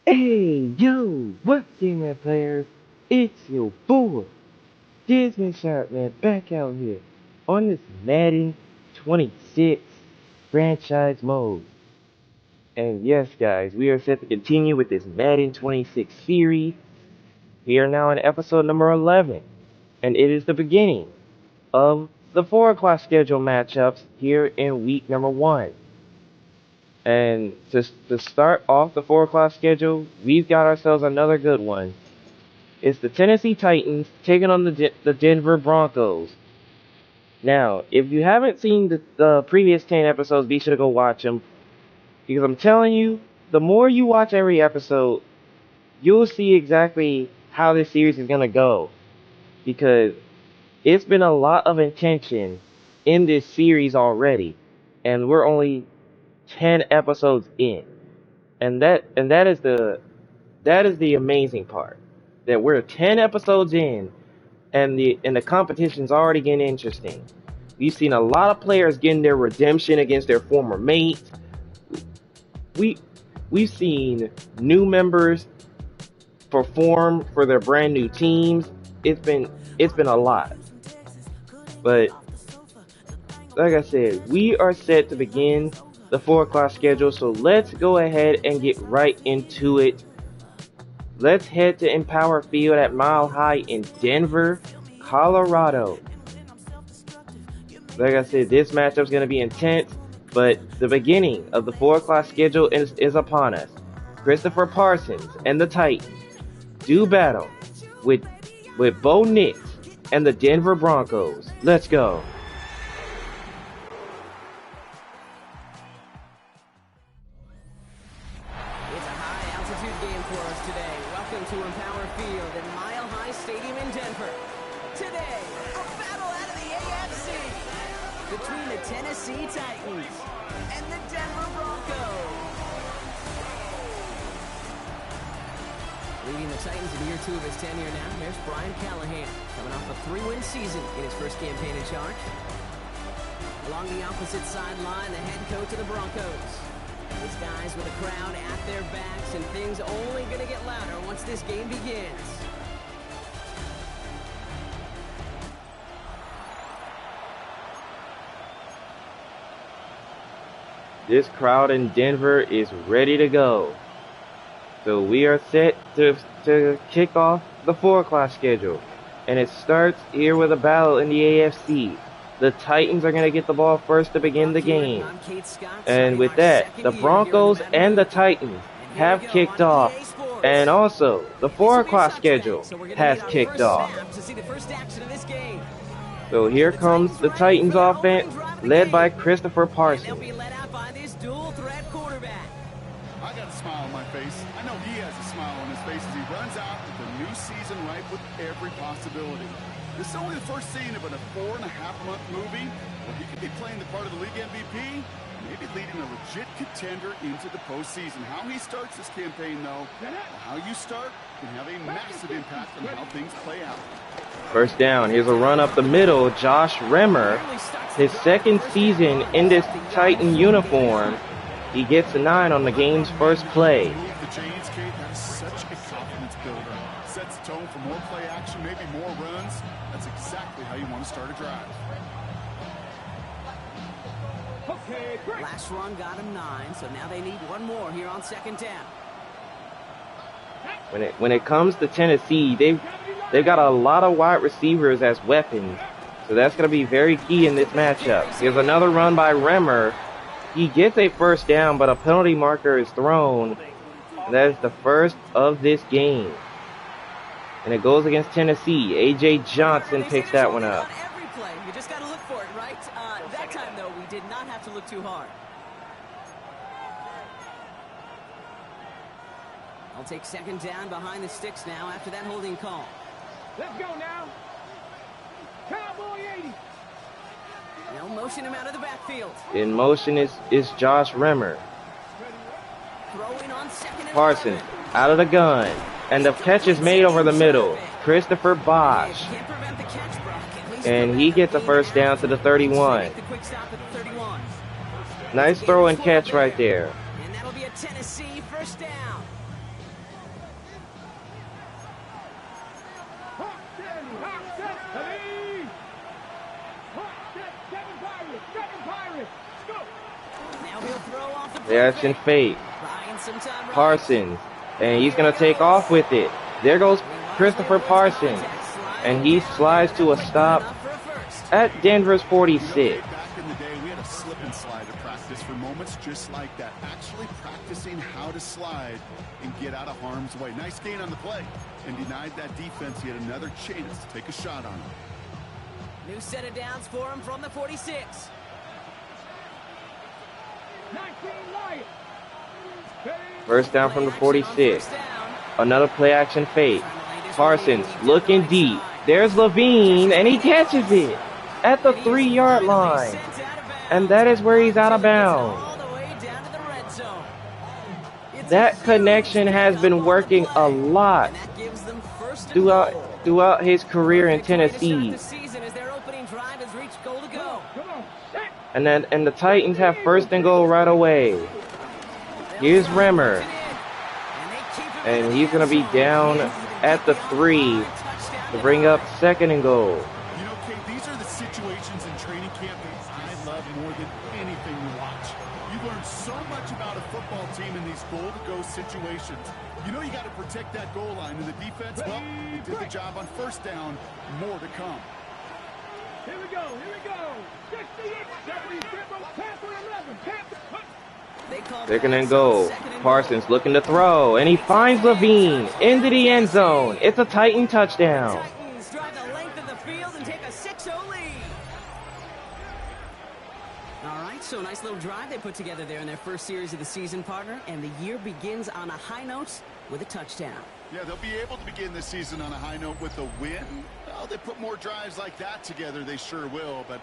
Hey, yo, what's game man players? It's your boy, Disney Sharp Man, back out here on this Madden 26 franchise mode. And yes, guys, we are set to continue with this Madden 26 series. We are now in episode number 11, and it is the beginning of the 4 o'clock schedule matchups here in week number 1. And to start off the 4 o'clock schedule, we've got ourselves another good one. It's the Tennessee Titans taking on the Denver Broncos. Now, if you haven't seen the previous 10 episodes, be sure to go watch them. Because I'm telling you, the more you watch every episode, you'll see exactly how this series is going to go. Because it's been a lot of intention in this series already. And we're only 10 episodes in. And that is the amazing part. That we're 10 episodes in and the competition's already getting interesting. We've seen a lot of players getting their redemption against their former mates. We've seen new members perform for their brand new teams. It's been a lot. But like I said, we are set to begin the 4 o'clock schedule, so let's go ahead and get right into it. Let's head to Empower Field at Mile High in Denver, Colorado. Like I said, this matchup's going to be intense, but the beginning of the 4 o'clock schedule is upon us. Christopher Parsons and the Titans do battle with Bo Nix and the Denver Broncos. Let's go. Between the Tennessee Titans and the Denver Broncos. Leading the Titans in year 2 of his tenure now, there's Brian Callahan, coming off a 3-win season in his first campaign in charge. Along the opposite sideline, the head coach of the Broncos. These guys with a crowd at their backs, and things only going to get louder once this game begins. This crowd in Denver is ready to go. So we are set to kick off the 4 o'clock schedule. And it starts here with a battle in the AFC. The Titans are going to get the ball first to begin the game. And with that, the Broncos and the Titans have kicked off. And also, the 4 o'clock schedule has kicked off. So here comes the Titans offense, led by Christopher Parsons. I got a smile on my face. I know he has a smile on his face as he runs out with the new season ripe with every possibility. This is only the first scene of a 4.5-month movie where he could be playing the part of the league MVP, maybe leading a legit contender into the postseason. How he starts this campaign, though, how you start can have a massive impact on how things play out. First down. Here's a run up the middle. Josh Remmer, his second season in this Titan uniform. He gets a 9 on the game's first play. The chains, Kate, that's such a confidence builder. Sets the tone for more play action, maybe more runs. That's exactly how you want to start a drive. Last run got him 9, so now they need one more here on second down. When it comes to Tennessee, they've got a lot of wide receivers as weapons, so that's going to be very key in this matchup. Here's another run by Remmer. He gets a first down, but a penalty marker is thrown. And that is the first of this game. And it goes against Tennessee. A.J. Johnson picks that one up. Every play, you just got to look for it, right? That time, though, we did not have to look too hard. I'll take second down behind the sticks now after that holding call. Let's go now. Cowboy 80. They'll motion him out of the backfield. In motion is Josh Remmer. Throwing on second and Parsons out of the gun. And the catch is made over the middle. Christopher Bosch. And he gets a first down to the 31. Nice throw and catch right there. And that'll be a Tennessee first down. He'll throw off the Play action fake. buying some time right. Parsons. And he's going to take off with it. There goes Christopher Parsons. And he slides to a stop at Denver's 46. Back in the day, we had a slip and slide to practice for moments just like that. Actually practicing how to slide and get out of harm's way. Nice gain on the play. And denied that defense. He had another chance to take a shot on him. New set of downs for him from the 46. 19 Lions. First down from the 46. Another play action fake. Parsons looking deep. There's Levine, and he catches it at the 3-yard line. And that is where he's out of bounds. That connection has been working a lot throughout his career in Tennessee. And the Titans have first and goal right away. Here's Remmer. And he's going to be down at the 3 to bring up second and goal. You know, Kate, these are the situations in training camp that I love more than anything to watch. You learn so much about a football team in these goal-to-go situations. You know you got to protect that goal line, and the defense, well, they did the job on first down. More to come. Here we go, here we go. 68, 77, Panther 11, Panther. They're going to go. Parsons looking to throw, and he finds Levine into the end zone. It's a Titan touchdown. Titans drive the length of the field and take a 6-0 lead. All right, so nice little drive they put together there in their first series of the season, partner, and the year begins on a high note with a touchdown. Yeah, they'll be able to begin this season on a high note with a win. Well, they put more drives like that together, they sure will, but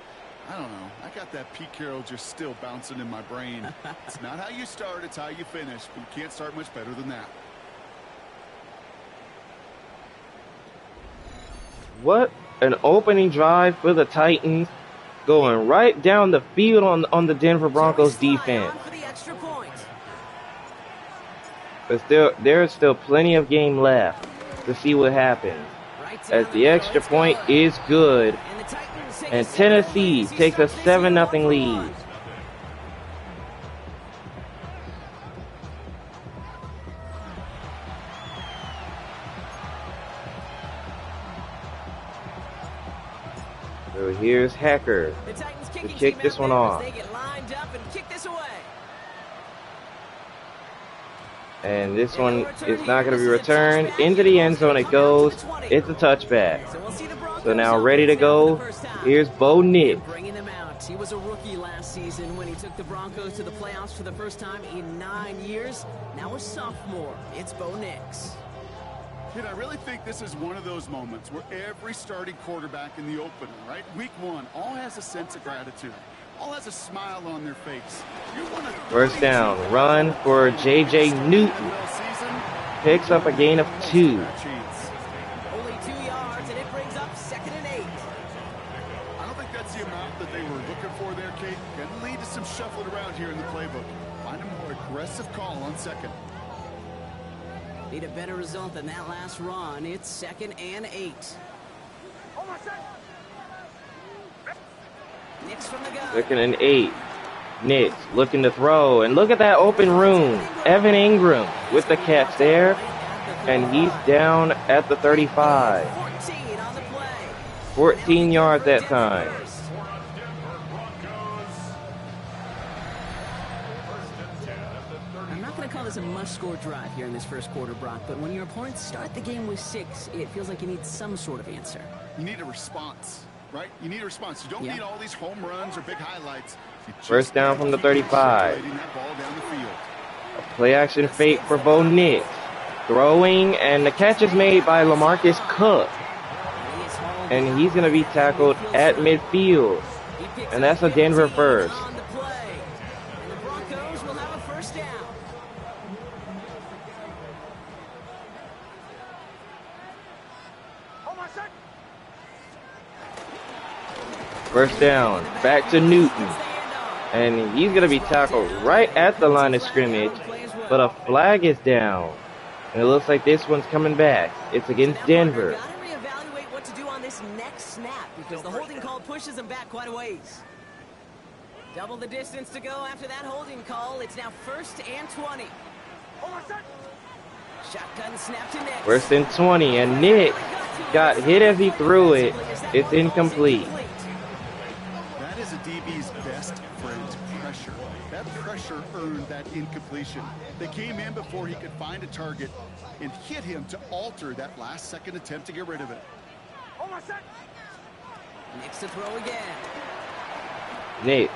I don't know. I got that Pete Carroll just still bouncing in my brain. It's not how you start, it's how you finish. But you can't start much better than that. What an opening drive for the Titans, going right down the field on the Denver Broncos defense. But there's still plenty of game left to see what happens, as the extra point is good. And Tennessee takes a 7-0 lead. So here's Hacker to kick this one off. And this one is not going to be returned. Into the end zone it goes. It's a touchback. So now ready to go. Here's Bo Nix. He was a rookie last season when he took the Broncos to the playoffs for the first time in 9 years. Now a sophomore. It's Bo Nix. Kid, I really think this is one of those moments where every starting quarterback in the opener, right? Week 1, all has a sense of gratitude. All has a smile on their face. First down. Run for J.J. Newton. Picks up a gain of 2. Some shuffled around here in the playbook. Find a more aggressive call on second. Need a better result than that last run. It's 2nd and 8. Nix from the gun. 2nd and 8. Nix looking to throw, and look at that open room. Evan Ingram with the catch there, and he's down at the 35. 14 yards that time. A must-score drive here in this first quarter, Brock, but when your opponents start the game with 6, it feels like you need some sort of answer. You need a response, right? You need a response. You don't need all these home runs or big highlights. First down from the 35. A play-action fake for Bo Nix. Throwing, and the catch is made by LaMarcus Cook. And he's going to be tackled at midfield. And that's a Denver first. First down, back to Newton. And he's going to be tackled right at the line of scrimmage, but a flag is down. And it looks like this one's coming back. It's against Denver. Got to reevaluate what to do on this next snap, because the holding call pushes him back quite a ways. Double the distance to go after that holding call. It's now 1st and 20. Shotgun snap to Nix. 1st and 20, and Nick got hit as he threw it. It's incomplete. That is a DB's best friend, pressure. That pressure earned that incompletion. They came in before he could find a target and hit him to alter that last-second attempt to get rid of it. Nix to throw again. Nick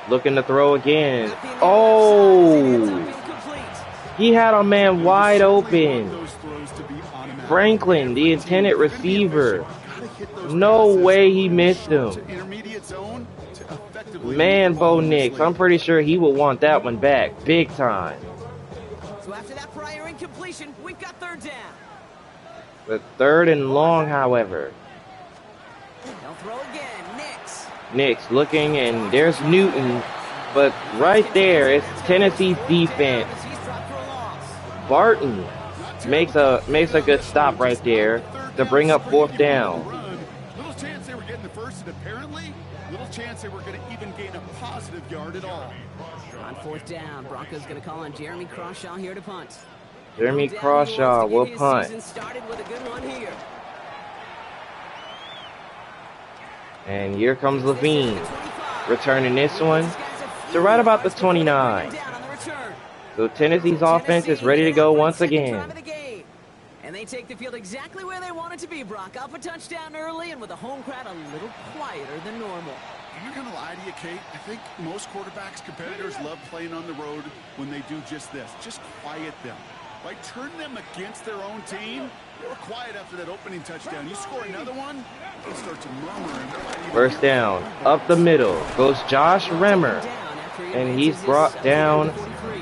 looking to throw again. Oh! He had a man wide open. Franklin, the intended receiver. No way he missed him. Man, Bo Nix, I'm pretty sure he will want that one back. Big time. So after that prior incompletion, we've got 3rd down. The 3rd and long, however. They'll throw again. Nix. Nix looking, and there's Newton. But right there, it's Tennessee's defense. Barton makes a good stop right there to bring up 4th down. Little chance they were getting the first, and apparently little chance they were going to even gain a positive yard at all. On 4th down, Broncos going to call on Jeremy Crawshaw here to punt. Jeremy Crawshaw will punt. Started with a good one here. And here comes Levine, returning this one to right about the 29. So Tennessee's offense is ready to go once again. And they take the field exactly where they want it to be, Brock. Up a touchdown early, and with the home crowd a little quieter than normal. I'm not going to lie to you, Kate. I think most quarterbacks, competitors love playing on the road when they do just this. Just quiet them. By turning them against their own team, they were quiet after that opening touchdown. You score another one, they start to murmur. 1st down, up the middle, goes Josh Remmer. And he's brought down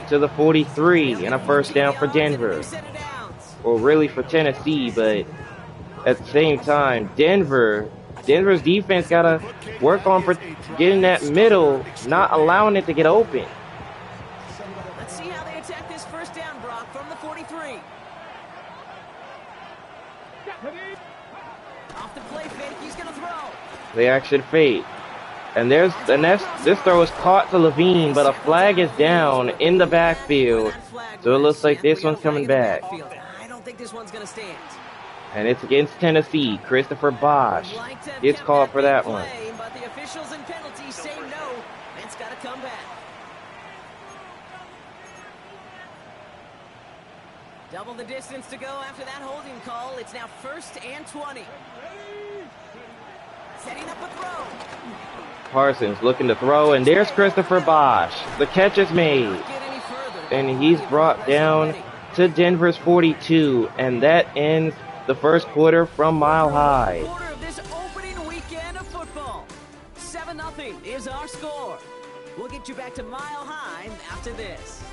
to the 43, and a 1st down for Denver. Well, really for Tennessee, but at the same time, Denver's defense got to work on getting that middle, not allowing it to get open. Let's see how they attack this 1st down, Brock, from the 43. Off the play fake, he's going to throw. They action fake. And this throw is caught to Levine, but a flag is down in the backfield. So it looks like this one's coming back. I don't think this one's going to stand. And it's against Tennessee. Christopher Bosch gets called for that one. But the officials and penalties say no. It's got to come back. Double the distance to go after that holding call. It's now 1st and 20. Setting up a throw. Parsons looking to throw, and there's Christopher Bosch. The catch is made. And he's brought down to Denver's 42, and that ends the 1st quarter from Mile High. Quarter of this opening weekend of football. 7-0 is our score. We'll get you back to Mile High after this.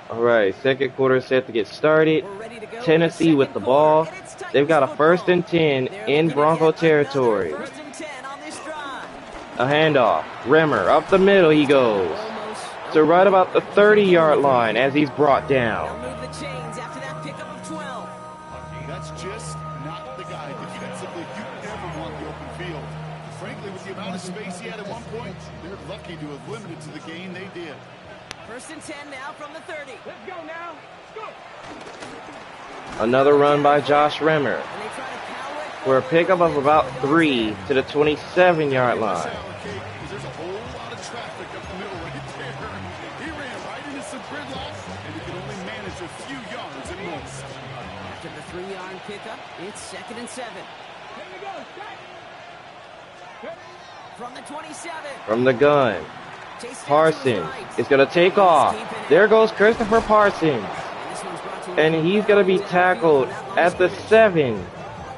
All right, 2nd quarter set to get started. Tennessee with the ball. They've got a 1st and 10 in Bronco territory. A handoff. Remmer up the middle he goes. To right about the 30-yard line as he's brought down. That's just not the guy defensively you ever want the open field. Frankly, with the amount of space he had at one point, they're lucky to have limited to the gain they did. 1st and 10 now from the 30. Let's go now. Let's go. Another run by Josh Remmer for a pickup of about 3 to the 27-yard line. There's a whole lot of traffic up the middle right there. He ran right into some gridlock, and he could only manage a few yards at most. After the 3-yard pickup, it's 2nd and 7. Here we go. From the 27. From the gun. Parsons is going to take off. There goes Christopher Parsons. And he's going to be tackled at the 7.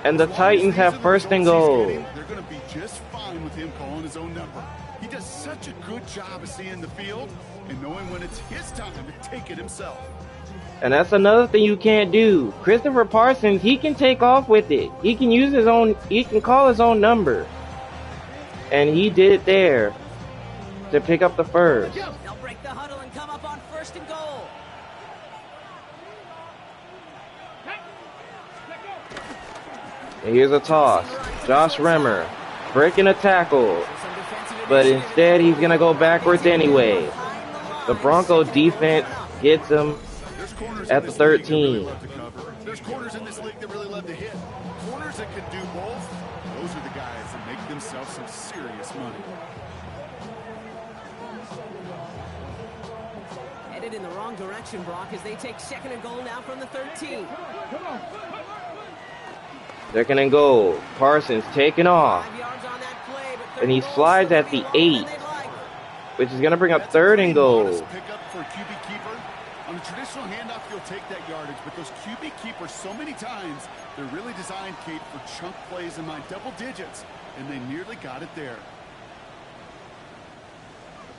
And the Titans have 1st and goal. They're going to be just fine with him calling his own number. He does such a good job of seeing the field and knowing when it's his time to take it himself. And that's another thing you can't do. Christopher Parsons, he can take off with it. He can use his own, he can call his own number. And he did it there to pick up the first. They'll break the huddle and come up on 1st and goal. And here's a toss. Josh Remmer breaking a tackle. But instead, he's going to go backwards anyway. The Bronco defense gets him at the 13. There's corners in this league that really love to hit. Corners that can do both. Those are the guys that make themselves some serious money. Headed in the wrong direction, Brock, as they take 2nd and goal now from the 13. 2nd and goal. Parsons taking off. 5 yards on that play, but And he slides at the 8, which is going to bring up 3rd and goal. Pick up for QB keeper. On a traditional handoff, you'll take that yardage, but those QB keepers, so many times, they're really designed, Kate, for chunk plays in my double digits, and they nearly got it there.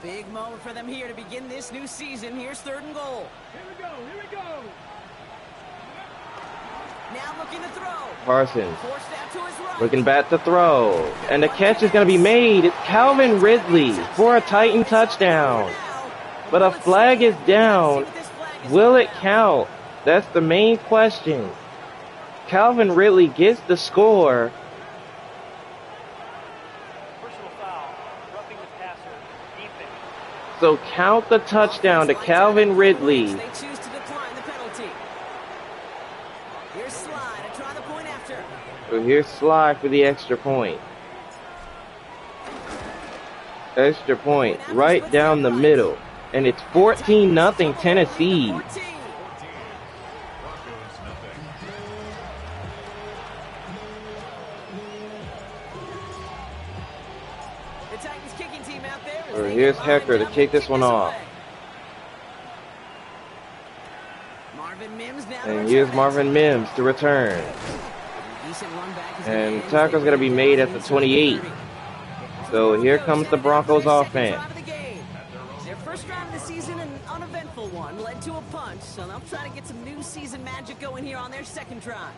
Big moment for them here to begin this new season. Here's 3rd and goal. Here we go, here we go. Now looking to throw. Parsons Forced out to his right. looking back to throw. And the catch is going to be made. It's Calvin Ridley for a Titan touchdown. But a flag is down. Will it count? That's the main question. Calvin Ridley gets the score. Personal foul, roughing the passer, defense. So count the touchdown to Calvin Ridley. They choose to decline the penalty. Here's Slide to try the point after. So here's Sly for the extra point. Extra point right down the middle. And it's 14-0 Tennessee. 14. The Titans kicking team out there. as Or they here's get Hecker to down kick this one off. away. Marvin Mims now And to here's return. Marvin Mims to return. Decent run back as And it ends. tackle's going to be made at the 28. So here comes the Broncos offense. Their first drive of the season, an uneventful one, led to a punch, so they'll try to get some new season magic going here on their 2nd drive.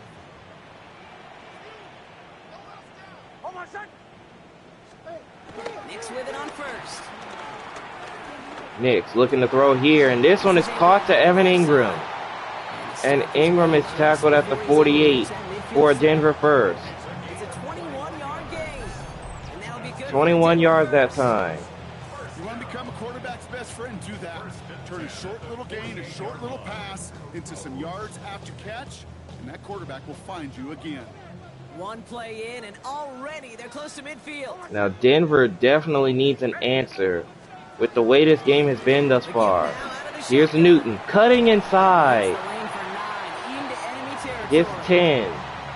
Knicks with it on 1st. Knicks looking to throw here, and this one is caught to Evan Ingram. And Ingram is tackled at the 48 for a Denver first. It's a 21-yard gain. And that'll be good. 21 yards that time. You want to become a quarterback's best friend, do that. Turn a short little gain, a short little pass into some yards after catch, and that quarterback will find you again. One play in, and already they're close to midfield. Now Denver definitely needs an answer with the way this game has been thus far. Here's Newton cutting inside. Lane for 9, into enemy territory. Gets 10.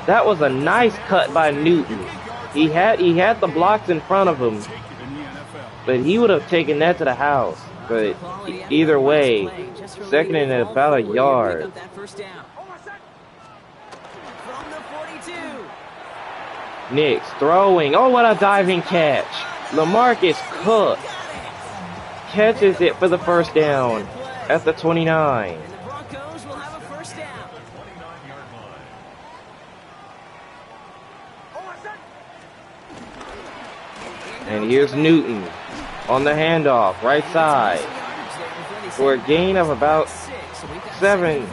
That was a nice cut by Newton. He had the blocks in front of him, Take it in the NFL. but he would have taken that to the house. But either way, 2nd and about a yard. Pick up that first down. From the 42. Knicks throwing. Oh, what a diving catch. LaMarcus Cook catches it for the first down at the 29. And the Broncos will have a first down. And here's Newton on the handoff, right side, for a gain of about 7,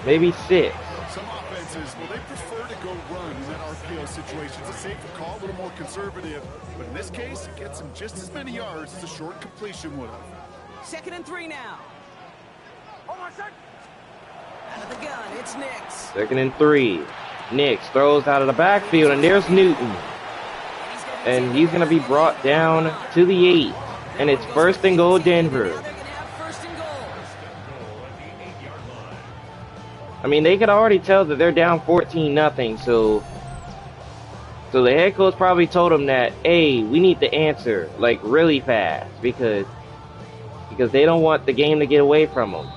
maybe 6. Some offenses, well, they prefer to go run in that RPO situation. It's a safer call, a little more conservative. But in this case, it gets them just as many yards as a short completion would have. 2nd and 3 now. Out of the gun, it's Knicks. 2nd and 3. Knicks throws out of the backfield, and there's Newton. And he's going to be brought down to the 8. And it's 1st and goal Denver. Now they're going to have 1st and goal. I mean, they could already tell that they're down 14-0, so the head coach probably told them that, hey, we need the answer, like, really fast, because they don't want the game to get away from them.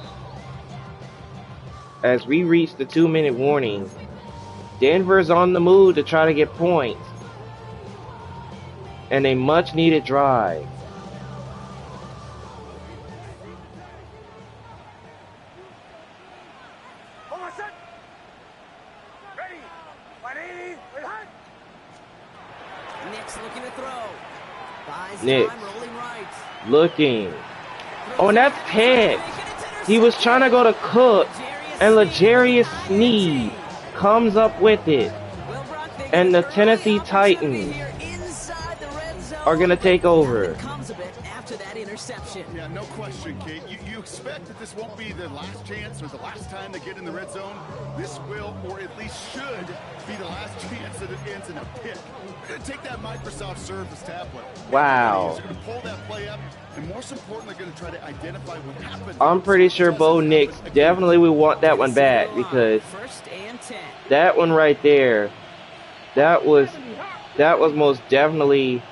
As we reach the 2-minute warning, Denver's on the move to try to get points, and a much-needed drive. Buys Nix time, rolling right. looking. Oh, and that's Ted. He was trying to go to Cook, and L'Jarius Sneed comes up with it. Well, Brock, they And get the an Tennessee early opportunity Titans here inside the red zone, are going to take over. nothing comes of it after that interception. Yeah, no question, Kate. You expect that this won't be the last chance or the last time they get in the red zone. This will, or at least should, be the last chance that it ends in a pick. They're going to take that Microsoft Surface tablet. Wow. They're going to pull that play up, and most importantly, they're going to try to identify what happened. I'm pretty sure Bo Nix definitely would want that one back, because First and 10. that one right there, that was most definitely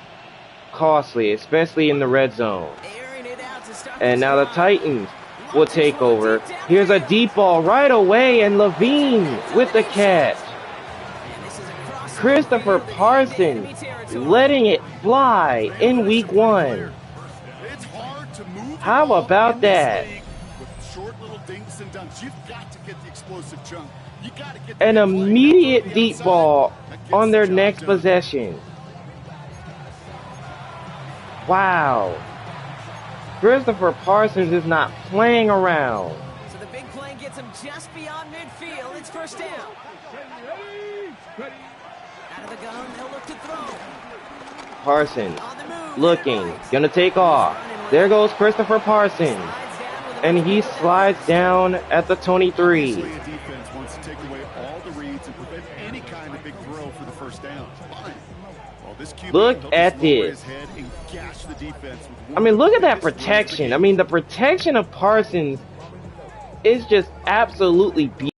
costly, especially in the red zone. Airing it out to start And this now the drive. Titans will take over. Here's a deep ball right away, and Levine with the catch. And this is a crossover Christopher field into Parsons enemy territory. letting it fly in week 1. It's hard to move. How the ball about in this that? league with short little dinks and dunks. You've got to get the explosive chunk. You got to get An the big play immediate on the deep outside. ball That gets on the their job next done. possession. Wow. Christopher Parsons is not playing around. So the big play gets him just beyond midfield. It's first down. Out of the gun, they'll look to throw. Parsons On the move. looking, right. gonna take off. There goes Christopher Parsons. Slides down with a And he slides down at the 23. Obviously, a defense wants to take away all the reads and prevent any kind of big throw for the first down. Fine. Well, this QB Look will at just lower this. his head and gash the defense with I one mean, of look the at that biggest runs of the protection. game. I mean, the protection of Parsons is just absolutely beautiful.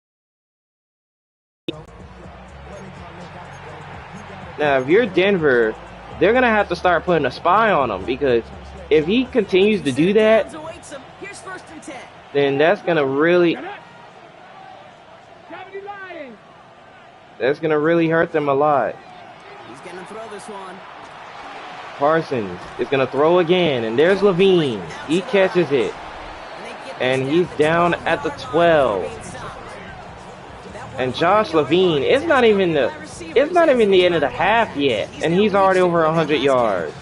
Now, if you're Denver, they're going to have to start putting a spy on him, because if he continues to do that, Awaits him. Here's first and 10. then that's going to really hurt them a lot. He's going to throw this one. Parsons is going to throw again, and there's Levine. He catches it, and he's down at the 12. And Josh Levine, it's not even the end of the half yet, and he's already over 100 yards.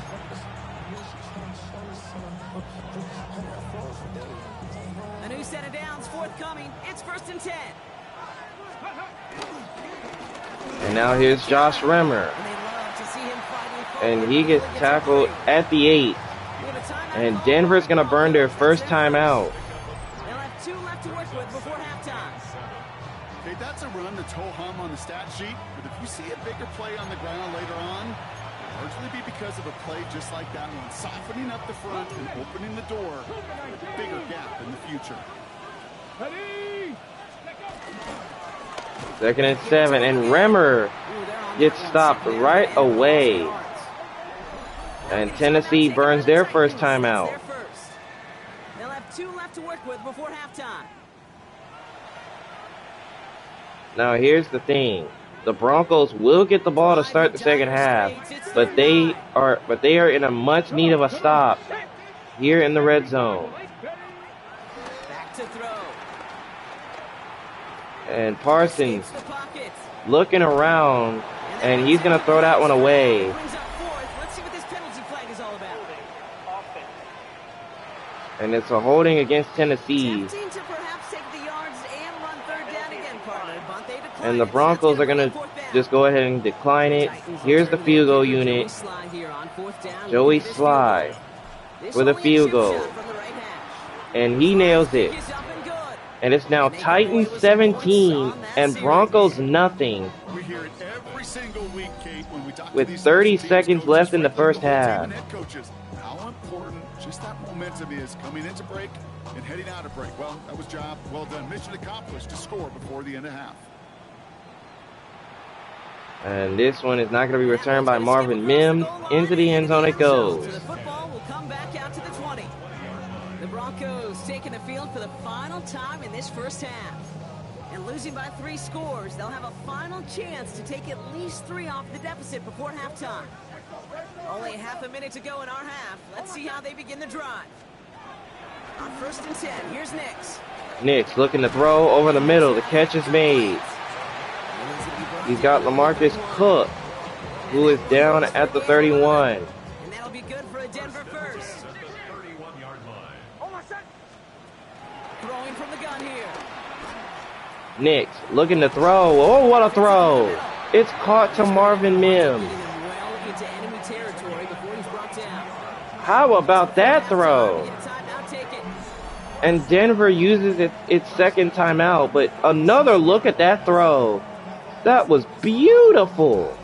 A new set of downs forthcoming. It's first and 10. And now here's Josh Remmer, And they love to see him fighting forward. and he gets tackled at the 8. We have a timeout And call. Denver's going to burn their first timeout. They'll have 2 left to work with before halftime. Okay, that's a run that's ho-hum on the stat sheet, but if you see a bigger play on the ground later on, it'll largely be because of a play just like that one, softening up the front and opening the door for a bigger gap in the future. Second and 7, and Remmer gets stopped right away. And Tennessee burns their first timeout. Their first. They'll have 2 left to work with before halftime. Now here's the thing. The Broncos will get the ball to start the second half, but they are in a much need of a stop here in the red zone. Back to throw. And Parsons Escapes the pocket. looking around, and he's going to throw that one away. Brings up fourth. Let's see what this penalty flag is all about. Offense. And it's a holding against Tennessee. Tempting to perhaps take the yards and run third down again, partner, but they decline And the it. Broncos are going to just go ahead and decline it. Here's the field goal unit. Slide here on fourth down. Joey This field Sly goal. This with a only field chip goal. shot from the right hash. And he nails it. Is up and good. And it's now Titans 17 and Broncos nothing. We hear it every single week, Kate, when we talk to With these 30 teams, seconds coaches, left in the frankly, first the whole team half. and head coaches, how important just that momentum is coming into break and heading out of break. Well, that was job well done. Mission accomplished to score before the end of half. And this one is not going to be returned by Marvin Mims. Into the end zone it goes. So the football will come back out to the 20. The Broncos taking the field for the final time in this first half. And losing by 3 scores, they'll have a final chance to take at least 3 off the deficit before halftime. Only half a minute to go in our half. Let's see how they begin the drive. On first and 10, here's Nix. Nix looking to throw over the middle. The catch is made. He's got LaMarcus Cook, who is down at the 31. And that'll be good for a Denver first. Throwing from the gun here. Nix looking to throw. Oh, what a throw. It's caught to Marvin Mims. Getting him well into enemy territory before he's brought down. How about that throw? Get a timeout taken. And Denver uses its second timeout, but another look at that throw. That was beautiful.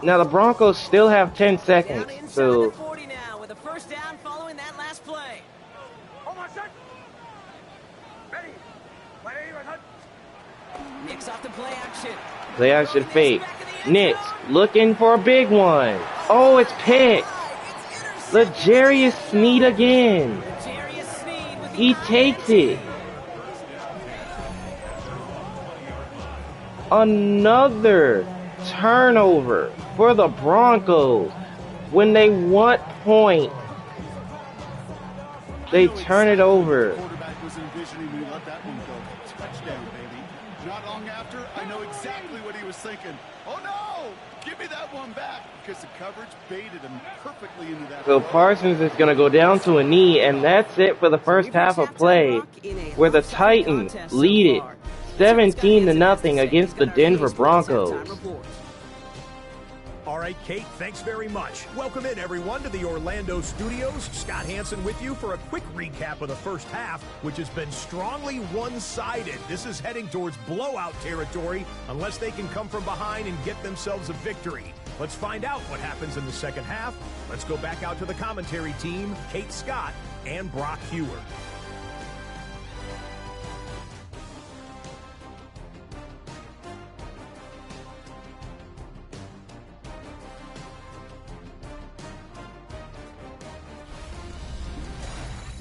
Now the Broncos still have 10 seconds, Down inside so the 40 now with a first down following that last play. Nix off the play action. play action fake. Nix looking for a big one. Oh, it's picked. L'Jarius Sneed again. L'Jarius Sneed with the He takes it. Another turnover for the Broncos. When they want points, they turn it over. Quarterback was envisioning we let that one go. Touchdown, baby. Not long after, I know exactly what he was thinking. Oh no! Give me that one back, because the coverage baited him perfectly into that. So Parsons is going to go down to a knee, and that's it for the first half of play, where the Titans lead it 17-0 against the Denver Broncos. All right, Kate, thanks very much. Welcome in, everyone, to the Orlando studios. Scott Hansen with you for a quick recap of the first half, which has been strongly one-sided. This is heading towards blowout territory unless they can come from behind and get themselves a victory. Let's find out what happens in the second half. Let's go back out to the commentary team, Kate Scott and Brock Hewer.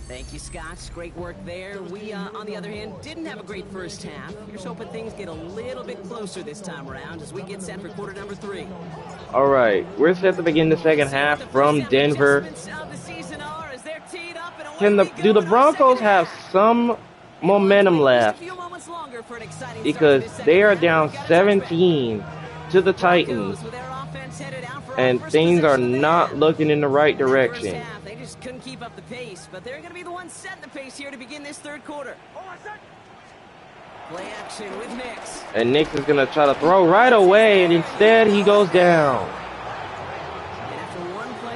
Thank you, Scott. Great work there. We, on the other hand, didn't have a great first half. Here's hoping things get a little bit closer this time around as we get set for quarter number 3. All right, we're set to begin the second half from Denver. Do the Broncos have some momentum left? Because they are down 17 to the Titans, and things are not looking in the right direction. They just couldn't keep up the pace, but they're going to be the ones setting the pace here to begin this third quarter. Play action with Nix. And Nix is going to try to throw right away, and instead he goes down.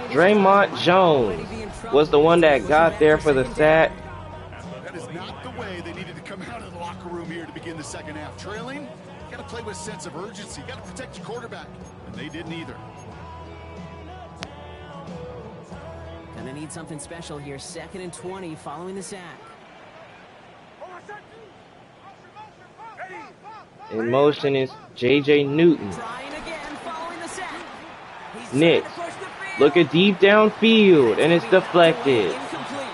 Draymond Jones was the one that got there for the sack. That is not the way they needed to come out of the locker room here to begin the second half. Trailing, you got to play with a sense of urgency. You got to protect your quarterback, and they didn't either. Gonna need something special here. 2nd and 20 following the sack. In motion is J.J. Newton. Trying again following the sack. Nix, look at deep downfield, and it's deflected. Incomplete.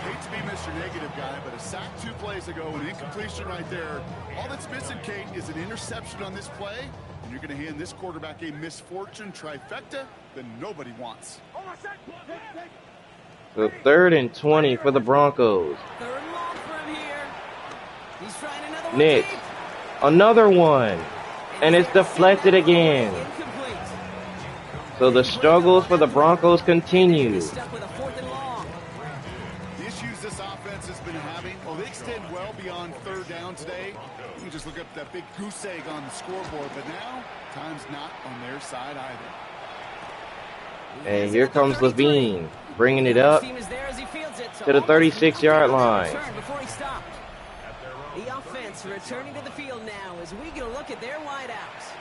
Hate to be Mr. Negative guy, but a sack 2 plays ago, an incompletion right there. All that's missing, Kate, is an interception on this play, and you're going to hand this quarterback a misfortune trifecta that nobody wants. So 3rd and 20 for the Broncos. 3rd and long from here. He's trying another one. Nix, deep. another one, and it's deflected again. Incomplete. So the struggles for the Broncos continue. Stuck with a 4th and long. The issues this offense has been having, they extend well beyond 3rd down today. You can just look up that big goose egg on the scoreboard, but now time's not on their side either. And here comes Levine, bringing it up to the 36-yard line. Before he stopped. The offense returning to the field now as we get a look at their wideouts.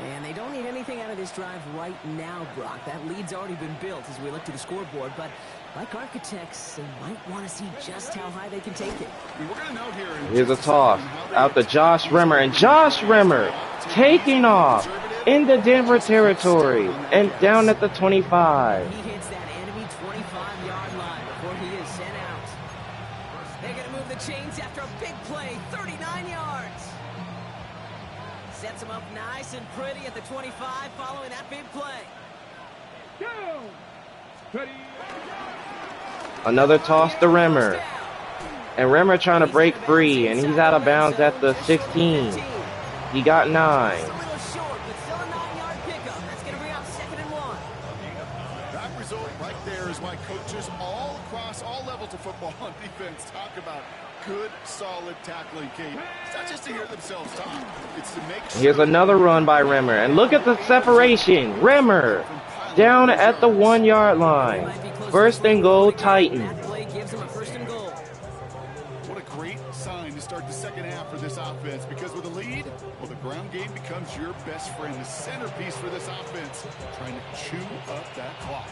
And they don't need anything out of this drive right now, Brock. That lead's already been built as we look to the scoreboard. But like architects, they might want to see just how high they can take it. We're going to know here in Here's a toss out to Josh Rimmer, and Josh Rimmer taking off into Denver territory and down at the 25. He hits that enemy 25-yard line before he is sent out. They're going to move the chains after a big play, 39 yards. Sets him up nice and pretty at the 25 following that big play. Down. Ready. Another toss to Rimmer. And Rimmer trying to break free, and he's out of bounds at the 16. He got 9. Just a little short, but still a 9-yard pickup. That's going to bring up 2nd and 1. That result right there is why coaches all across all levels of football on defense talk about good, solid tackling, Kate. It's not just to hear themselves talk. It's to make sure. Here's another run by Rimmer, and look at the separation. Rimmer down at the 1-yard line. 1st and goal, Titans. That play gives him a 1st and goal. What a great sign to start the second half for this offense, because with a lead, well, the ground game becomes your best friend, the centerpiece for this offense, trying to chew up that clock.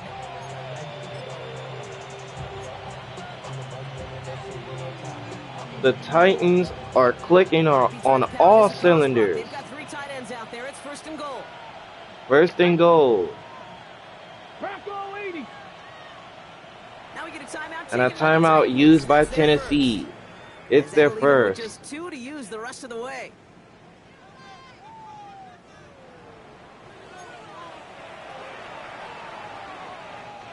The Titans are clicking on all cylinders. They've got 3 tight ends out there. It's 1st and goal. 1st and goal. Bronco 80. Now we get a timeout. And a taken by the timeout Titans. used by It's their Tennessee. first. It's their They lead with first. Just 2 to use the rest of the way.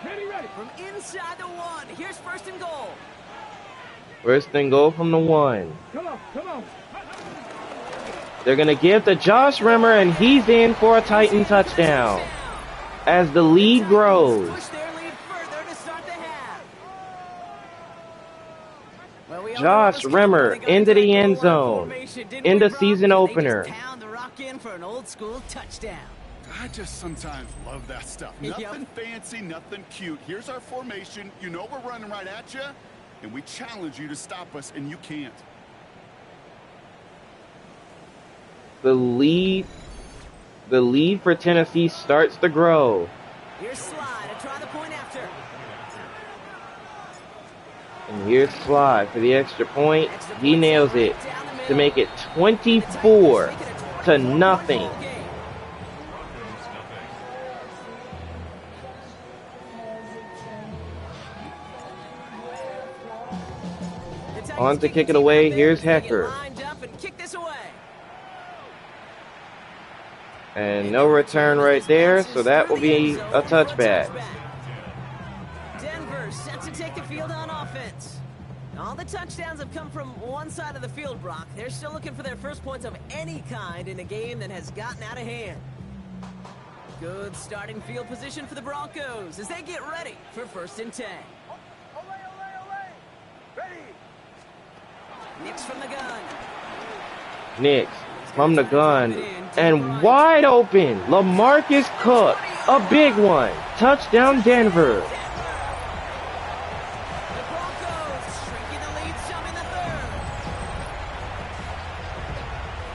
Ready, ready. From inside the 1, here's 1st and goal. 1st and goal from the 1. Come on, come on. They're going to give to Josh Rimmer, and he's in for a Titan touchdown as the lead grows. Push their lead further to start the half. Well, we all know Josh what's coming Rimmer when they go into the that end goal line zone formation, didn't in we, the Brock? season They opener. just pound the rock in for an old school touchdown. I just sometimes love that stuff. Yep. Nothing fancy, nothing cute. Here's our formation. You know we're running right at you, and we challenge you to stop us, and you can't. The lead for Tennessee starts to grow. Here's Slide to try the point after. And here's Slide for the extra point. He nails it to make it 24 to nothing. On to kick it away. Here's Hecker. And no return right there, so that will be a touchback. Denver set to take the field on offense. All the touchdowns have come from one side of the field, Brock. They're still looking for their first points of any kind in a game that has gotten out of hand. Good starting field position for the Broncos as they get ready for 1st and 10. Nix from the gun. Nix from the gun. And wide open, LaMarcus Cook. A big one. Touchdown, Denver. The Broncos shrinking the lead some in the 3rd.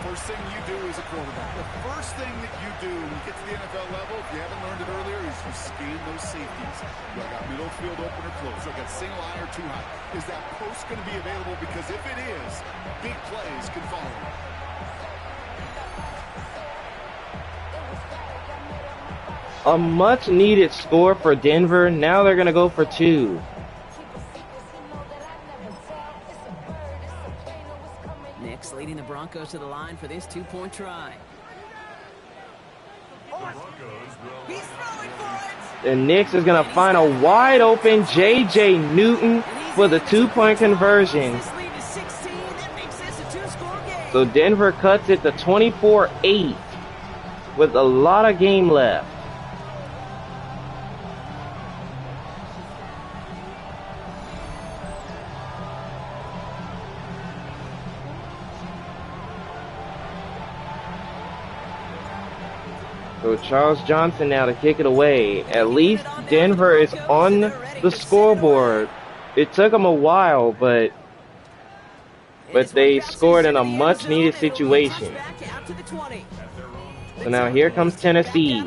First thing you do as a quarterback, the first thing that you do when you get to the NFL level, if you haven't learned it earlier, is you scan those safeties. Do I got middle field open or close? Do I got single eye or too high? Is that post going to be available? Because if it is, big plays can follow. A much needed score for Denver. Now they're going to go for 2. Nix leading the Broncos to the line for this 2-point try. He's throwing for it. And Nix is going to find a wide open J.J. Newton for the 2-point conversion. This lead is 16. That makes this a 2-score game. So Denver cuts it to 24-8 with a lot of game left. So Charles Johnson now to kick it away. At least Denver is on the scoreboard. It took them a while, but they scored in a much needed situation. So now here comes Tennessee.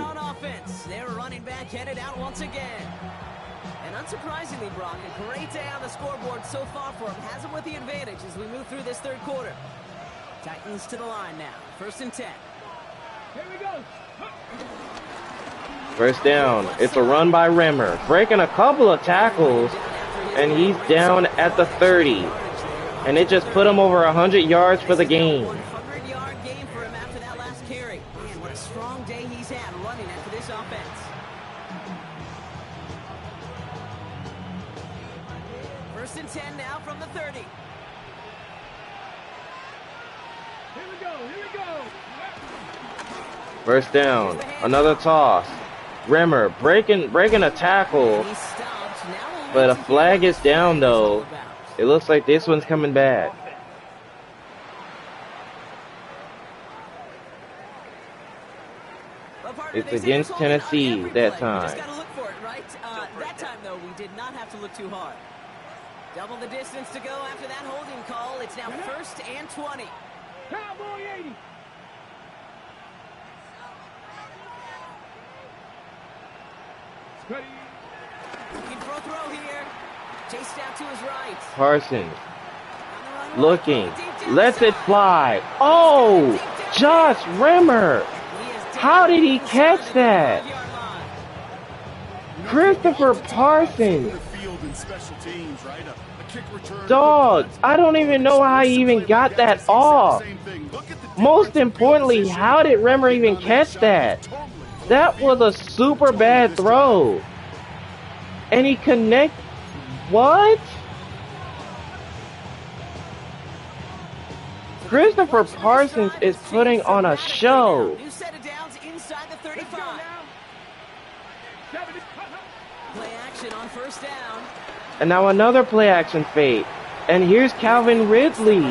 They're running back headed out once again. And unsurprisingly, Brock, a great day on the scoreboard so far for him. Has him with the advantage as we move through this 3rd quarter. Titans to the line now. 1st and 10. Here we go. 1st down. It's a run by Rimmer. Breaking a couple of tackles, and he's down at the 30. And it just put him over 100 yards for the game. 100-yard game for him after that last carry. Man, what a strong day he's had running after this offense. 1st and 10 now from the 30. Here we go. Here we go. First down. Another toss. Rimmer breaking a tackle, He stopped. Now but a flag is down though. It looks like this one's coming back. It's against Tennessee that time. Just gotta look for it, right? That time though, we did not have to look too hard. Double the distance to go after that holding call. It's now 1st and 20. Cowboy 80. Steady. Looking for a throw here. Chased out to his right. Parsons On the run, looking, deep down lets the it side. fly. Oh, Josh Rimmer. He is How down did he inside catch the that? 35-yard line. Christopher Parsons. The field in special teams, right? A kick return. Dog, I don't even know how he even got that off. Most importantly, how did Rimmer even catch that? That was a super bad throw. And he connect. What? Christopher Parsons is putting on a show. New set of downs inside the Let's go 35. now. 70. Play action on 1st down. And now another play action fake. And here's Calvin Ridley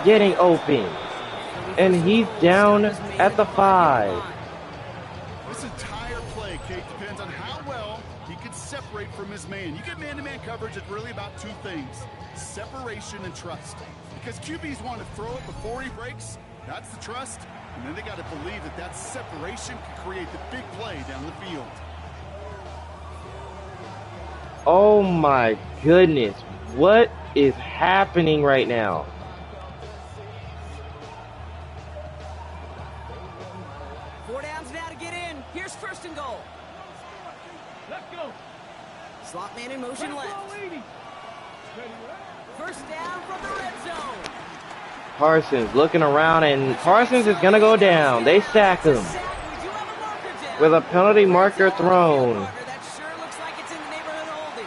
getting open. And he's down at the 5. This entire play, Kate, depends on how well he can separate from his man. You get man-to-man coverage, it's really about two things: separation and trust. Because QBs want to throw it before he breaks. That's the trust. And then they got to believe that that separation can create the big play down the field. Oh my goodness. What is happening right now? Four downs now to get in. Here's 1st and goal. Let's go. Slot man in motion left. Cowboy 80. Steady. 1st down from the red zone. Parsons looking around, and Parsons is going to go down. They sack him Sack. We do have a marker down. with a penalty marker thrown. That sure looks like it's in the neighborhood of holding.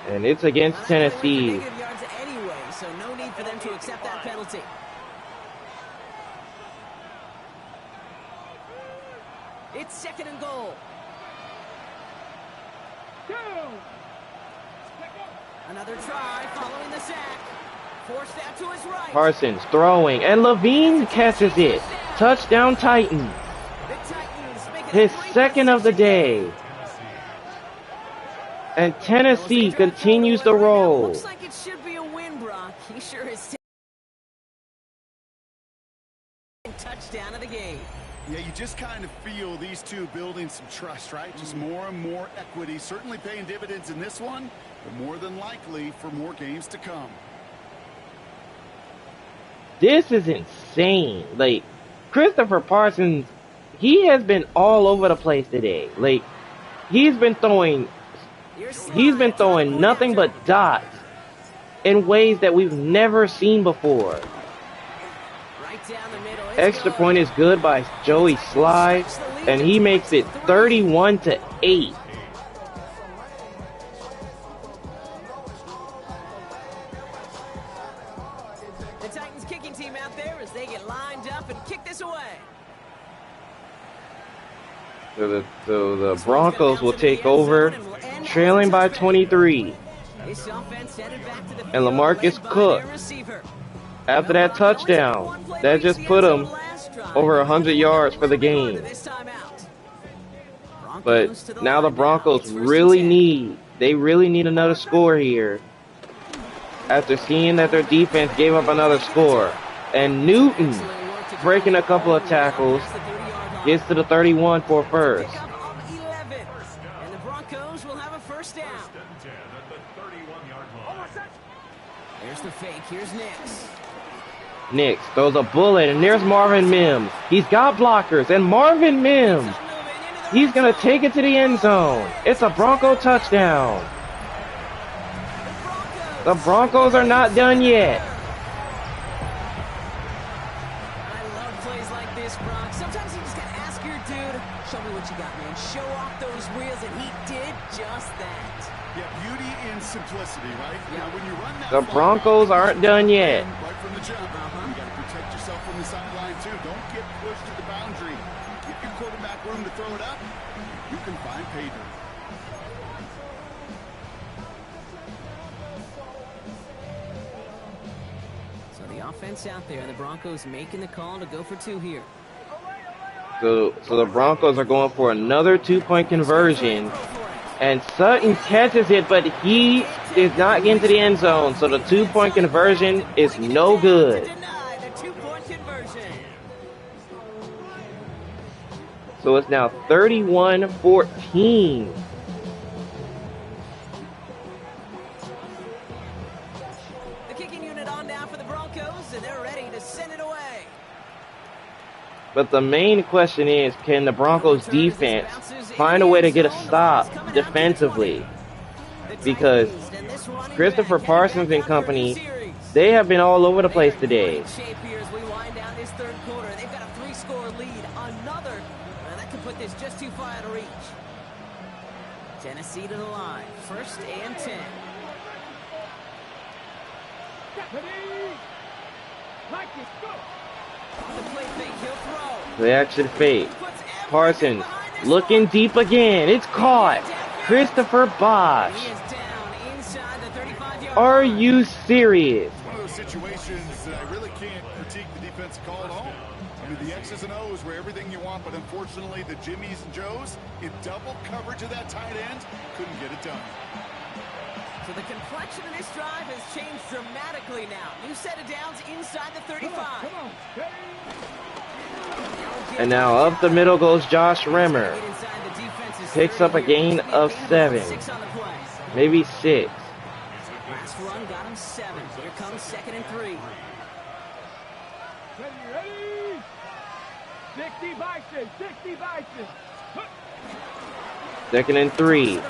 And it's against Well, they went for Tennessee. negative yards anyway, so no need for them to accept that penalty. It's 2nd and goal. Go. Another try following the sack. Forced out to his right. Parsons throwing, and Levine catches it. Touchdown Titans. The Titans make it His a 2nd of the 3-6 day. And Tennessee continues to roll. Looks like it should be a win, Brock. He sure is. Touchdown of the game. Yeah, you just kind of feel these two building some trust, right? Just more and more equity. Certainly paying dividends in this one, but more than likely for more games to come. This is insane. Like, Christopher Parsons, he has been all over the place today. Like, he's been throwing nothing but dots in ways that we've never seen before. Right down the middle. It's Extra good. point is good by Joey Sly, and he makes it 31-8. The Titans kicking team out there as they get lined up and kick this away. So the Broncos will take over, trailing by 23. This offense headed back to the And field, LaMarcus led by Cook, their receiver. after that touchdown, that just put him over 100 yards for the game. But now the Broncos really need another score here. After seeing that their defense gave up another score. And Newton, breaking a couple of tackles, gets to the 31 for first. Pickup of 11. And the Broncos will have a 1st down. There's the fake. Here's Nix. Nix throws a bullet, and there's Marvin Mims. He's got blockers, and Marvin Mims, he's going to take it to the end zone. It's a Bronco touchdown. The Broncos are not done yet. I love plays like this, Brock. Sometimes you just got to ask your dude, show me what you got, man. Show off those wheels, and he did just that. Yeah, beauty in simplicity, right? Now, when you run that The Broncos aren't done yet. right from the jump, you got to yourself from the sideline, too. Don't get pushed to the boundary. Give your quarterback room to throw it up. You can find pay dirt. So the offense out there, and the Broncos making the call to go for 2 here. So the Broncos are going for another 2-point conversion. And Sutton catches it, but he is not getting to the end zone. So the 2-point conversion is no good. Deny the 2-point conversion. So it's now 31-14. The kicking unit on now for the Broncos, and they're ready to send it away. But the main question is, can the Broncos defense find a way to get a stop defensively? Because Christopher Parsons and company, they have been all over the place today. Shape here as we wind down this 3rd quarter. They've got a 3-score lead. Another, that could put this just too far out of reach. Tennessee to the line. 1st and 10. The play fake, he'll throw. The action fake. Parsons looking deep again. It's caught. Christopher Bosch. He is down inside the 35-yard Are line. you serious? One of those situations that I really can't critique the defense call at all. I mean, the X's and O's were everything you want, but unfortunately, the Jimmies and Joes in double coverage of that tight end couldn't get it done. So the complexion of this drive has changed dramatically now. New set of downs inside the 35. And now up the middle goes Josh Remmer. Get inside the defense's Picks up a gain of 7. 6 on the play. Maybe 6. Last run got him 7. Here comes 2nd and 3. Ready? 60 Bison, 60 Bison. 2nd and 3.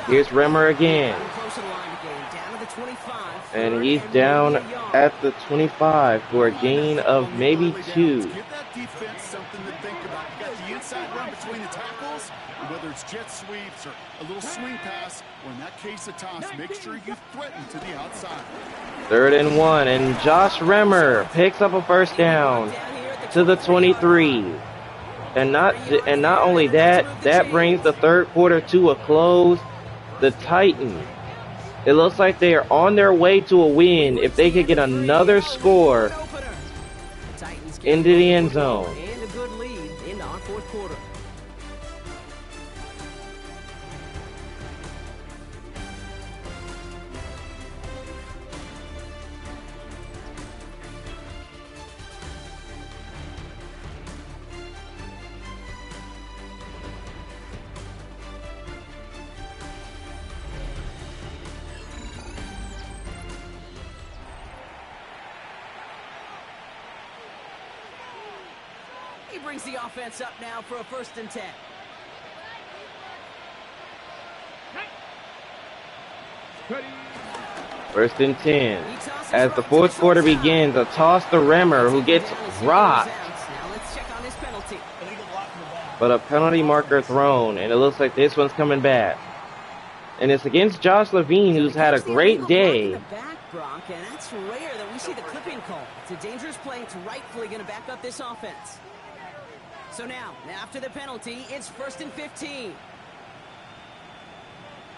Here's Remmer again. Close to the line to gain. Down to the 25. And he's down at the 25 for a gain of maybe 2. Give that defense something to think about. You got the inside run between the tackles, and whether it's jet sweeps or a little swing pass, or in that case a toss, make sure you threaten to the outside. 3rd and 1, and Josh Remmer picks up a 1st down to the 23. And not only that, that brings the 3rd quarter to a close. The Titans, it looks like they are on their way to a win if they could get another score into the end zone. And a good lead into our 4th quarter. He brings the offense up now for a 1st and 10. 1st and 10. As the 4th quarter begins, a toss to Remmer, who gets rocked. Now let's check on this penalty. But a penalty marker thrown, and it looks like this one's coming back. And it's against Josh Levine, who's had a great day. And that's rare that we see the clipping call. It's a dangerous play. It's rightfully going to back up this offense. So now, after the penalty, it's 1st and 15.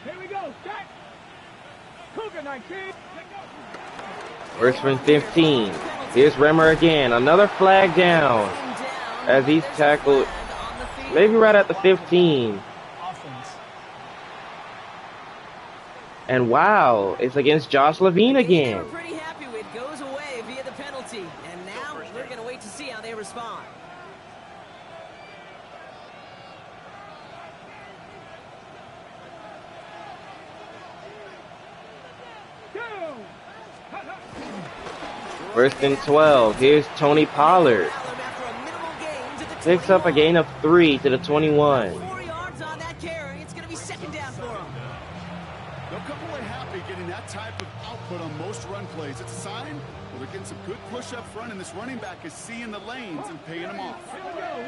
Here we go, set. Cougar 19. 1st and 15. Here's Remmer again. Another flag down as he's tackled maybe right at the 15. And wow, it's against Josh Levine again. We're pretty happy with goes away via the penalty. And now we're going to wait to see how they respond. First and 12. Here's Tony Pollard. Picks up a gain of 3 to the 21. 4 yards on that carry. It's going to be 2nd down for him. They'll come away happy getting that type of output on most run plays. It's a sign well, they're getting some good push up front, and this running back is seeing the lanes and paying them off. Here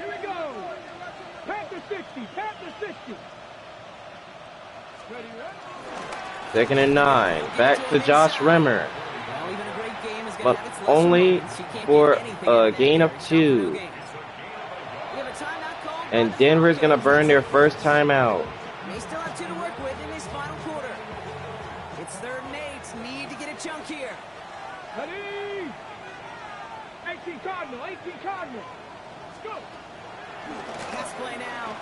we go. Pat the 60. Pat the 60. Ready? 2nd and 9. Back to Josh Remmer. Well, even a great game is gonna but have its lesser only moments. She can't for get anything a out of gain that of here in 2. South Games. We have a timeout called by And the Denver's going to Broncos. burn their first timeout. They still have 2 to work with in this final quarter. It's 3rd and 8. Need to get a chunk here. Ready? 18 Cardinal, 18 Cardinal. Let's go. Pass play now.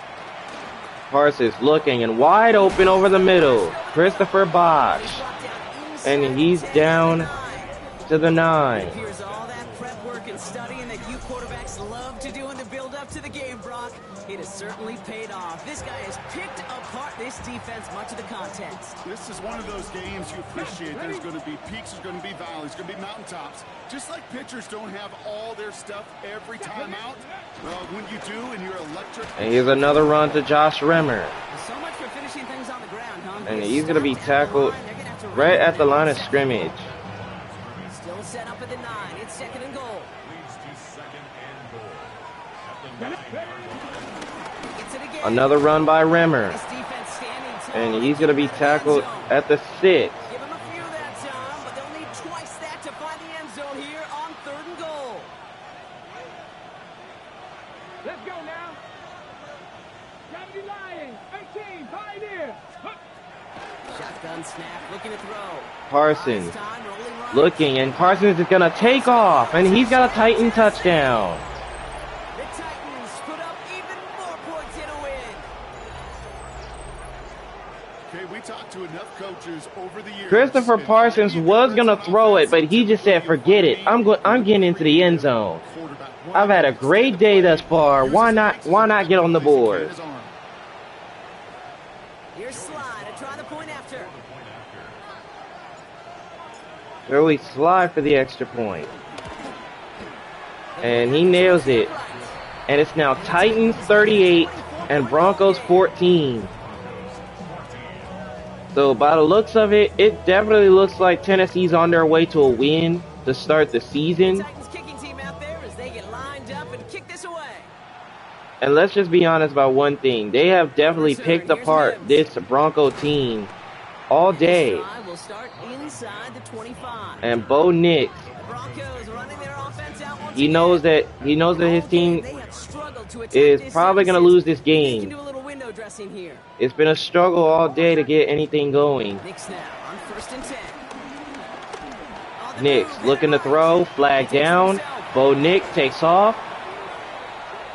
Parsons looking and wide open over the middle. Christopher Bosch. He's brought down inside And he's the 10 down to the 9. to the 9. Here's all that prep work and studying that you quarterbacks love to do in the build-up to the game, Brock. It has certainly paid off. This guy has picked apart this defense much of the contest. This is one of those games you appreciate. There's going to be peaks, there's going to be valleys, there's going to be mountaintops. Just like pitchers don't have all their stuff every time out, well, when you do and you're electric. And here's another run to Josh Remmer. So much for finishing things on the ground, huh? And he's going to be tackled right at the line of scrimmage. Still set up at the 9. It's 2nd and goal. Gets it again. Another run by Remmer. This defense standing tall. And he's going to be tackled at the 6. Give him a few that time, but they'll need twice that to find the end zone here on 3rd and goal. Let's go now. Gravity Lion, 18, Pioneer. Hup. Shotgun snap, looking to throw. Parsons This time, rolling right. looking, and Parsons is going to take off, and he's got a Titan touchdown. The Titans put up even more points in a win. Okay, we talked to enough coaches over the years. Christopher and Parsons was going to throw it, but he just said, forget it. I'm getting into the end zone. I've had a great day thus far. Why not get on the board? Here's Slide to try the point after. There we slide for the extra point. And he nails it. And it's now Titans 38 and Broncos 14. So by the looks of it, it definitely looks like Tennessee's on their way to a win to start the season. Titans kicking team out there as they get lined up and kick this away. And let's just be honest about one thing. They have definitely picked apart this Bronco team all day. Drive will start inside the 25. And Bo Nix, The Broncos running their offense out once he again. knows that his team They have struggled to attack is this probably going to service. lose this They can game. do a little window dressing here. It's been a struggle all day to get anything going. Knicks now on 1st and 10. On the Nix move, looking to and throw, flag down. Bo Nix takes off.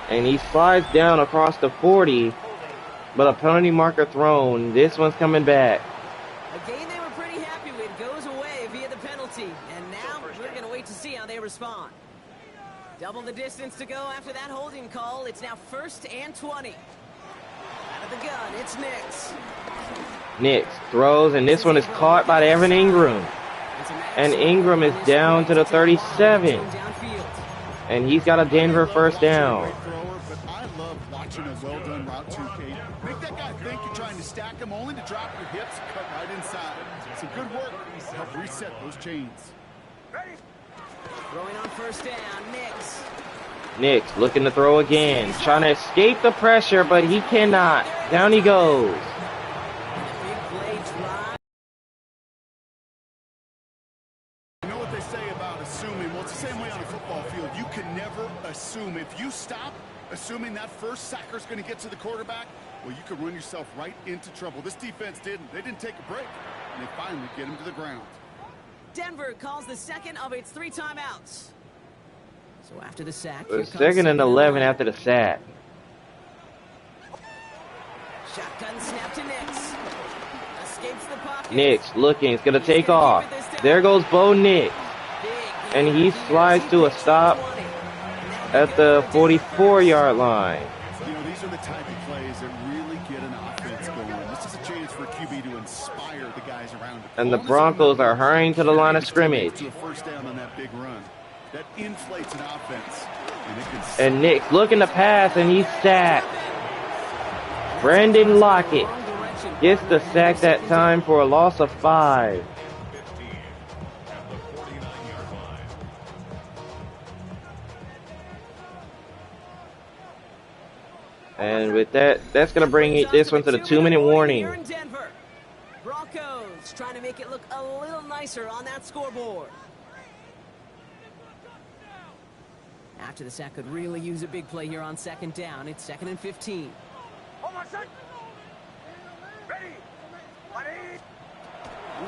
And he slides down across the 40. But a penalty marker thrown. This one's coming back. A game they were pretty happy with goes away via the penalty. And now we're going to wait to see how they respond. Double the distance to go after that holding call. It's now 1st and 20. Out of the gun, it's Nix. Nix throws, and this one is caught by Evan Ingram. And Ingram is down to the 37. Downfield. And he's got a Denver first down. Great thrower, but I love watching a well-done route 2K. Make that guy think you're trying to stack him only to drop your hips, cut right inside. Some good work to help reset those chains. Throwing on 1st down, Nix. Nix looking to throw again. Trying to escape the pressure, but he cannot. Down he goes. Big play drive. You know what they say about assuming? Well, it's the same way on a football field. You can never assume. If you stop assuming that first sacker's going to get to the quarterback, well, you could run yourself right into trouble. This defense didn't. They didn't take a break, and they finally get him to the ground. Denver calls the second of its 3 timeouts. So after the sack, It's 2nd and 11 after the sack. Shotgun snap to Nix. Escapes the pocket. Nix looking. It's going to take off. There goes Bo Nix. And he slides to a stop at the 44-yard line. You know, these are the type of plays that really get an offense going. This is a chance for a QB to inspire the guys around him. And the Broncos are hurrying to the line of scrimmage. To a first down on that big run. That inflates an offense. And Nix looking to pass, and he's sacked. Brandon Lockett gets the sack that time for a loss of 5. And with that, that's going to bring this one to the 2-minute warning. Here in Denver. Broncos trying to make it look a little nicer on that scoreboard. After the sack could really use a big play here on second down. It's 2nd and 15.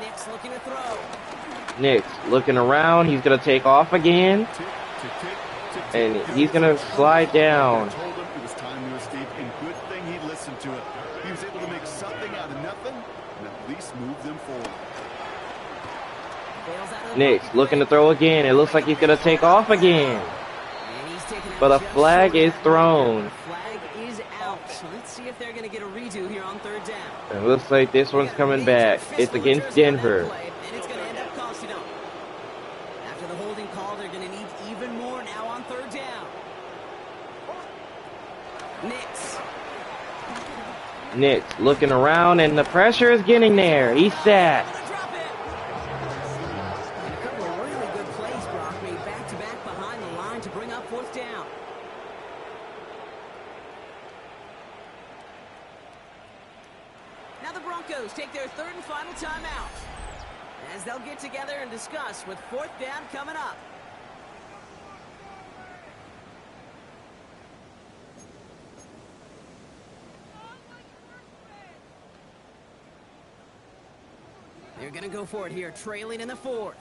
Nick's looking to throw. Nick's looking around. He's going to take off again. And he's going to slide down. I told him it was time to escape, and good thing he listened to it. He was able to make something out of nothing and at least move them forward. Nick's looking to throw again. It looks like he's going to take off again. But a flag is thrown. Flag is out. So let's see if they're going to get a redo here on 3rd down. It looks like this one's coming back. It's against Denver. And it's going to end up costing them. After the holding call, they're going to need even more now on 3rd down. Nick's looking around, and the pressure is getting there. He's sacked. And a couple of really good plays, Brock, made back-to-back behind the line to bring up 4th down. Now the Broncos take their 3rd and final timeout, as they'll get together and discuss with 4th down coming up. They're going to go for it here, trailing in the 4th.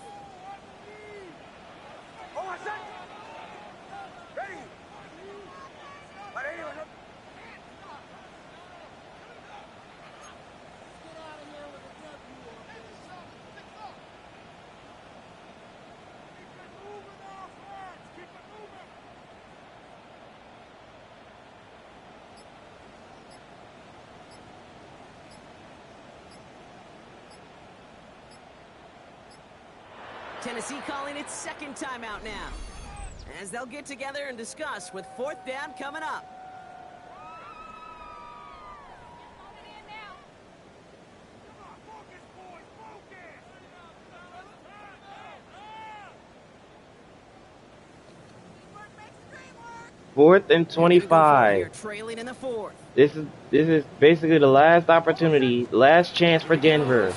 Tennessee calling its 2nd timeout now, as they'll get together and discuss with 4th down coming up. Fourth and 25. Trailing in the 4th. This is basically the last opportunity, last chance for Denver.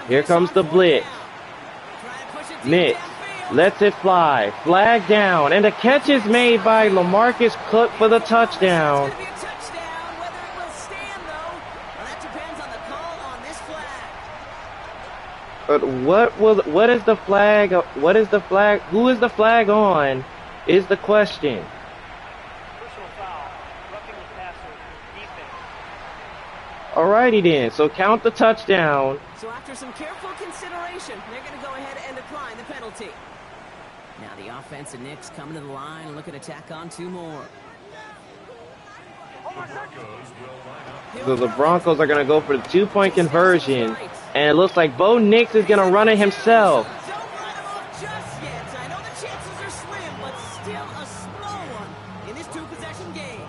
Here comes the blitz. Nick lets it fly. Flag down. And the catch is made by LaMarcus Cook for the touchdown. It's gonna be a touchdown. Whether it will stand, though, well, that depends on the call on this flag. But what is the flag? What is the flag? Who is the flag on? Is the question. Personal foul. Roughing the passer. Defense. Alrighty then. So count the touchdown. So after some careful consideration, they're going to go ahead and decline the penalty. Now the offense and Knicks coming to the line and looking to tack on 2 more. So the Broncos are going to go for the 2-point conversion. And it looks like Bo Nix is going to run it himself. Don't write him off just yet. I know the chances are slim, but still a small one in this 2-possession game.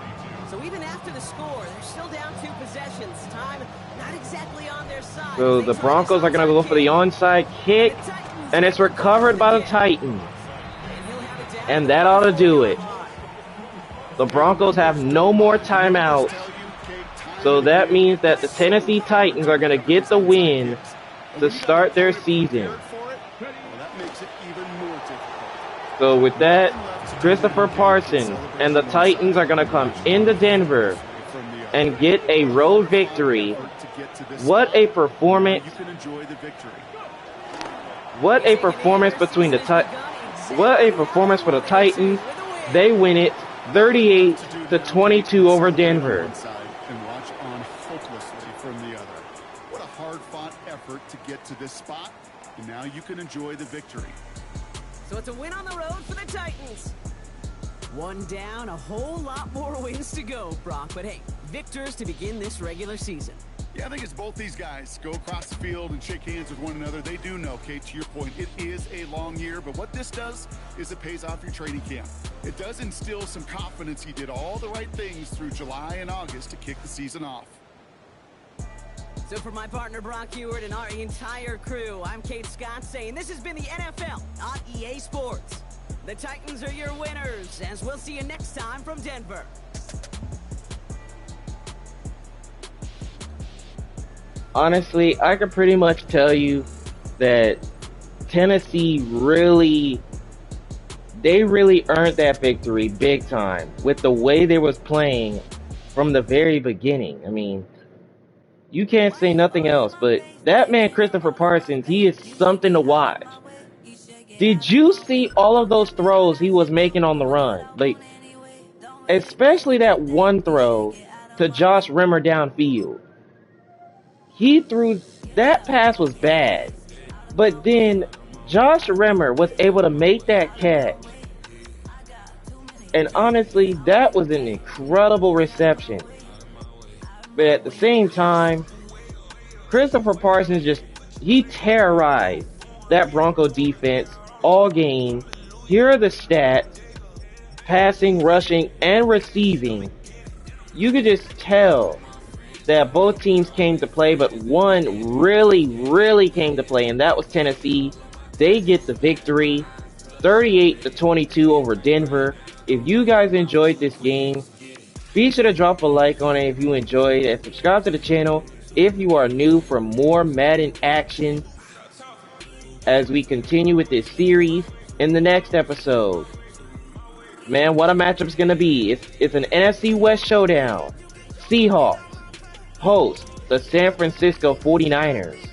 So even after the score, they're still down 2 possessions. Time not exactly on their side. So the Broncos are going to go for the onside kick. And it's recovered by the Titans. And that ought to do it. The Broncos have no more timeouts. So that means that the Tennessee Titans are going to get the win to start their season. So with that, Christopher Parsons and the Titans are going to come into Denver and get a road victory. What a performance. What a performance between the What a performance for the Titans. They win it 38-22 over Denver. What a hard-fought effort to get to this spot, and now you can enjoy the victory. So it's a win on the road for the Titans. 1 down, a whole lot more wins to go, Brock. But hey, victors to begin this regular season. Yeah, I think it's both these guys go across the field and shake hands with one another. They do know, Kate, to your point, it is a long year, but what this does is it pays off your training camp. It does instill some confidence. He did all the right things through July and August to kick the season off. So for my partner Brock Ewart and our entire crew, I'm Kate Scott saying this has been the NFL on EA Sports. The Titans are your winners, as we'll see you next time from Denver. Honestly, I can pretty much tell you that Tennessee really they really earned that victory big time with the way they was playing from the very beginning. I mean, you can't say nothing else, but that man Christopher Parsons, he is something to watch. Did you see all of those throws he was making on the run? Like, especially that one throw to Josh Rimmer downfield. He threw, that pass was bad, but then Josh Rimmer was able to make that catch. And honestly, that was an incredible reception. But at the same time, Christopher Parsons he terrorized that Bronco defense all game. Here are the stats: passing, rushing, and receiving. You could just tell that both teams came to play, but one really came to play, and that was Tennessee. They get the victory, 38-22 over Denver. If you guys enjoyed this game, be sure to drop a like on it if you enjoyed, and subscribe to the channel if you are new for more Madden action as we continue with this series in the next episode. Man, what a matchup's gonna be. It's an NFC West showdown. Seahawks host the San Francisco 49ers.